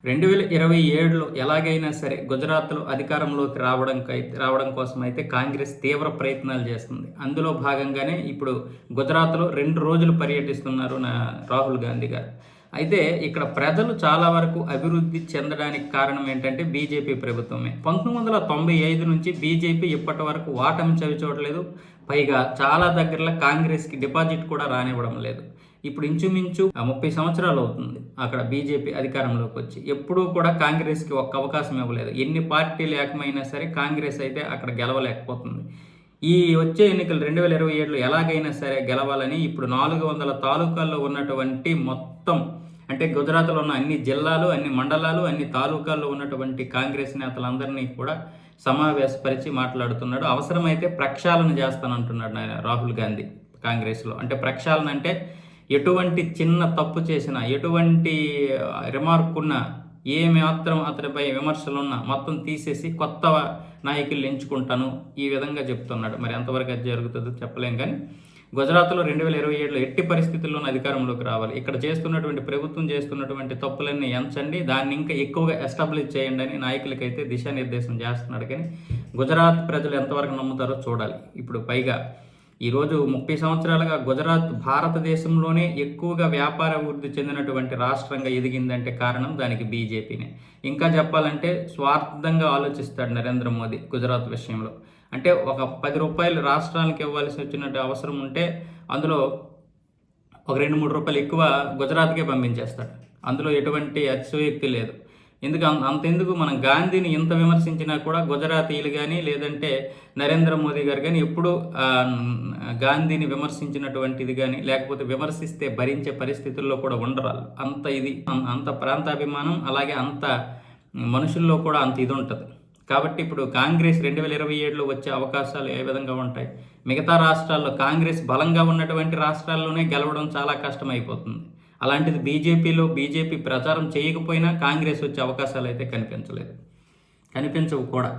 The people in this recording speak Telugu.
2027లో ఎలాగైనా సరే గుజరాత్‌లో అధికారంలోకి రావడం కోసమైతే కాంగ్రెస్ తీవ్ర ప్రయత్నాలు చేస్తుంది. అందులో భాగంగానే ఇప్పుడు గుజరాత్‌లో 2 రోజులు పర్యటిస్తున్నారు రాహుల్ గాంధీ గారు. అయితే ఇక్కడ ప్రజలు చాలా వరకు అభివృద్ధి చెందడానికి కారణం ఏంటంటే బీజేపీ ప్రభుత్వమే. 1995 నుంచి బీజేపీ ఇప్పటి వరకు ఓటమి చవిచూడలేదు. పైగా చాలా దగ్గరలో కాంగ్రెస్‌కి డిపాజిట్ కూడా రానివ్వడం లేదు. ఇప్పుడు ఇంచుమించు 30 సంవత్సరాలు అవుతుంది అక్కడ బీజేపీ అధికారంలోకి వచ్చి. ఎప్పుడూ కూడా కాంగ్రెస్‌కి ఒక్క అవకాశం ఇవ్వలేదు. ఎన్ని పార్టీలు ఏకమైనా సరే కాంగ్రెస్ అయితే అక్కడ గెలవలేకపోతుంది. ఈ వచ్చే ఎన్నికలు 2027లో ఎలాగైనా సరే గెలవాలని ఇప్పుడు 400 తాలూకాల్లో ఉన్నటువంటి మొత్తం అంటే గుజరాత్లో ఉన్న అన్ని జిల్లాలు, అన్ని మండలాలు, అన్ని తాలూకాల్లో ఉన్నటువంటి కాంగ్రెస్ నేతలందరినీ కూడా సమావేశపరిచి మాట్లాడుతున్నాడు. అవసరమైతే ప్రక్షాళన చేస్తానంటున్నాడు రాహుల్ గాంధీ కాంగ్రెస్లో. అంటే ప్రక్షాళన అంటే ఎటువంటి చిన్న తప్పు చేసినా, ఎటువంటి రిమార్క్ ఉన్నా, ఏ మాత్రం అతనిపై విమర్శలున్నా మొత్తం తీసేసి కొత్త నాయకులు ఎంచుకుంటాను ఈ విధంగా చెప్తున్నాడు. మరి ఎంతవరకు అది జరుగుతుందో చెప్పలేం. కానీ గుజరాత్లో 2027లో ఎట్టి పరిస్థితుల్లోనూ అధికారంలోకి రావాలి. ఇక్కడ చేస్తున్నటువంటి ప్రభుత్వం చేస్తున్నటువంటి తప్పులన్నీ ఎంచండి, దాన్ని ఇంకా ఎక్కువగా ఎస్టాబ్లిష్ చేయండి అని నాయకులకైతే దిశానిర్దేశం చేస్తున్నాడు. కానీ గుజరాత్ ప్రజలు ఎంతవరకు నమ్ముతారో చూడాలి. ఇప్పుడు పైగా ఈరోజు 30 సంవత్సరాలుగా గుజరాత్ భారతదేశంలోనే ఎక్కువగా వ్యాపార అభివృద్ధి చెందినటువంటి రాష్ట్రంగా ఎదిగిందంటే కారణం దానికి బీజేపీనే. ఇంకా చెప్పాలంటే స్వార్థంగా ఆలోచిస్తాడు నరేంద్ర మోదీ గుజరాత్ విషయంలో. అంటే ఒక 10 రూపాయలు రాష్ట్రానికి ఇవ్వాల్సి వచ్చినట్టు అవసరం ఉంటే అందులో ఒక 2-3 రూపాయలు ఎక్కువ గుజరాత్కే పంపించేస్తాడు. అందులో ఎటువంటి అతిశయోక్తి లేదు. అంతెందుకు మనం గాంధీని ఇంత విమర్శించినా కూడా గుజరాతీయులు కానీ లేదంటే నరేంద్ర మోదీ గారు కానీ ఎప్పుడు గాంధీని విమర్శించినటువంటిది కానీ లేకపోతే విమర్శిస్తే భరించే పరిస్థితుల్లో కూడా ఉండరు. అంత ప్రాంతాభిమానం, అలాగే అంత మనుషుల్లో కూడా అంత ఇది ఉంటుంది. కాబట్టి ఇప్పుడు కాంగ్రెస్ 2027లో వచ్చే అవకాశాలు ఏ విధంగా ఉంటాయి? మిగతా రాష్ట్రాల్లో కాంగ్రెస్ బలంగా ఉన్నటువంటి రాష్ట్రాల్లోనే గెలవడం చాలా కష్టమైపోతుంది. అలాంటిది బీజేపీ ప్రచారం చేయకపోయినా కాంగ్రెస్ వచ్చే అవకాశాలు అయితే కనిపించవు కూడా.